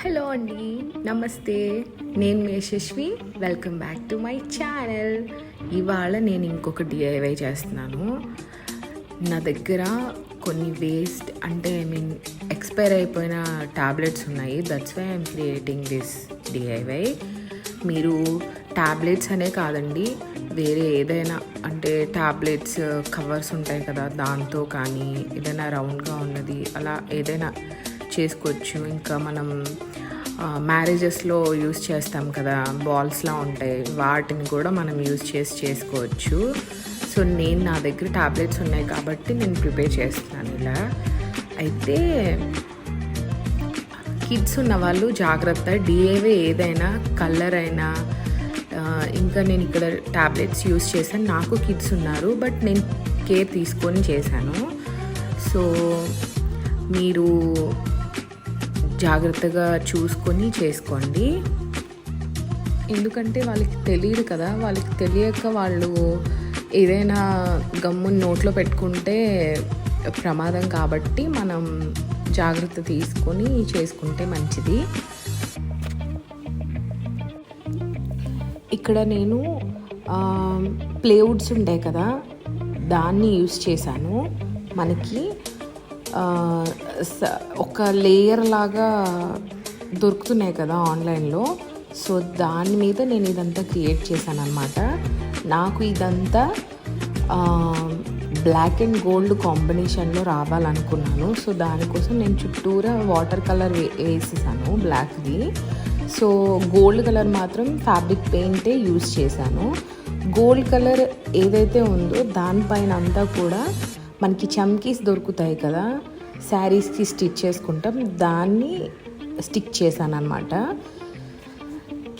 Hello అండి, నమస్తే. నేను మీ Yashasvi. Welcome back to my channel. ఇవాళ నేను ఇంకొక డిఐవై చేస్తున్నాను. నా దగ్గర కొన్ని వేస్ట్ అంటే ఎక్స్పైర్ అయిపోయిన టాబ్లెట్స్ ఉన్నాయి. That's why I'm creating this DIY. మీరు టాబ్లెట్స్ అనే కాదండి, వేరే ఏదైనా అంటే టాబ్లెట్స్ కవర్స్ ఉంటాయి కదా, దాంతో కానీ ఏదైనా రౌండ్గా ఉన్నది అలా ఏదైనా చేసుకోవచ్చు. ఇంకా మనం మ్యారేజెస్లో యూస్ చేస్తాం కదా, బాల్స్లా ఉంటాయి, వాటిని కూడా మనం యూస్ చేసుకోవచ్చు. సో నా దగ్గర టాబ్లెట్స్ ఉన్నాయి కాబట్టి నేను ప్రిపేర్ చేస్తున్నాను ఇలా. అయితే కిడ్స్ ఉన్న వాళ్ళు జాగ్రత్త, డిఏవే ఏదైనా కలర్ అయినా. ఇంకా నేను ఇక్కడ టాబ్లెట్స్ యూస్ చేశాను, నాకు కిడ్స్ ఉన్నారు బట్ నేను కేర్ తీసుకొని చేశాను. సో మీరు జాగ్రత్తగా చూసుకొని చేసుకోండి, ఎందుకంటే వాళ్ళకి తెలియదు కదా. వాళ్ళకి తెలియక వాళ్ళు ఏదైనా గమ్ముని నోట్లో పెట్టుకుంటే ప్రమాదం, కాబట్టి మనం జాగ్రత్త తీసుకొని చేసుకుంటే మంచిది. ఇక్కడ నేను ప్లేవుడ్స్ ఉంటాయి కదా, దాన్ని యూస్ చేశాను. మనకి ఒక లేయర్ లాగా దొరుకుతున్నాయి కదా ఆన్లైన్లో. సో దాని మీద నేను ఇదంతా క్రియేట్ చేశాను అనమాట. నాకు ఇదంతా బ్లాక్ అండ్ గోల్డ్ కాంబినేషన్లో రావాలనుకున్నాను. సో దానికోసం నేను చుట్టూరా వాటర్ కలర్ వేసేసాను బ్లాక్ది. సో గోల్డ్ కలర్ మాత్రం ఫ్యాబ్రిక్ పెయింటే యూస్ చేశాను. గోల్డ్ కలర్ ఏదైతే ఉందో దానిపైన అంతా కూడా మనకి చమ్కీస్ దొరుకుతాయి కదా, శారీస్కి స్టిచ్ చేసుకుంటాం, దాన్ని స్టిక్ చేశాను అనమాట.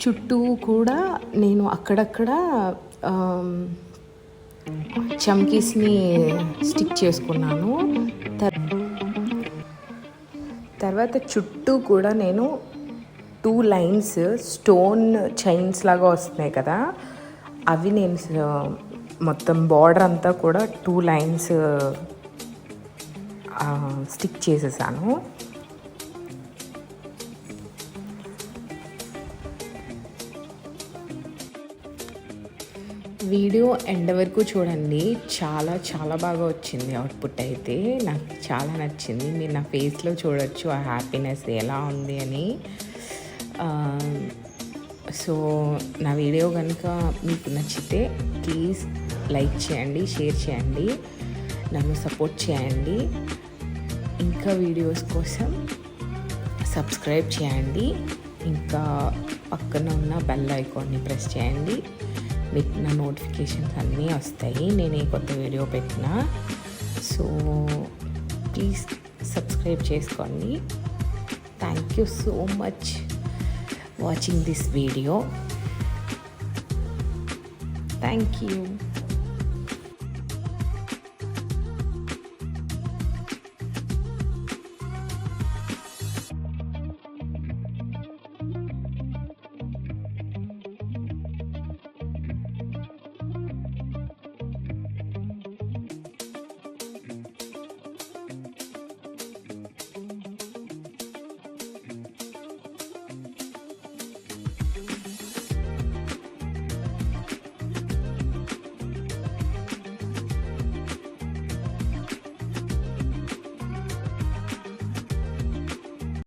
చుట్టూ కూడా నేను అక్కడక్కడ చమ్కీస్ని స్టిక్ చేసుకున్నాను. తర్వాత చుట్టూ కూడా నేను 2 లైన్స్ స్టోన్ చైన్స్ లాగా వస్తున్నాయి కదా, అవి నేను మొత్తం బార్డర్ అంతా కూడా 2 లైన్స్ స్టిక్ చేసేసాను. వీడియో ఎండ్ వరకు చూడండి, చాలా చాలా బాగా వచ్చింది అవుట్పుట్. అయితే నాకు చాలా నచ్చింది. మీరు నా ఫేస్లో చూడొచ్చు ఆ హ్యాపీనెస్ ఎలా ఉంది అని. సో నా వీడియో కనుక మీకు నచ్చితే ప్లీజ్ లైక్ చేయండి, షేర్ చేయండి, నన్ను సపోర్ట్ చేయండి. ఇంకా వీడియోస్ కోసం సబ్స్క్రైబ్ చేయండి. ఇంకా పక్కన ఉన్న బెల్ ఐకాన్ని ప్రెస్ చేయండి. మీకు నా నోటిఫికేషన్స్ అన్నీ వస్తాయి నేను ఏ కొత్త వీడియో పెట్టినా. సో ప్లీజ్ సబ్స్క్రైబ్ చేసుకోండి. Thank you so much watching this video. Thank you.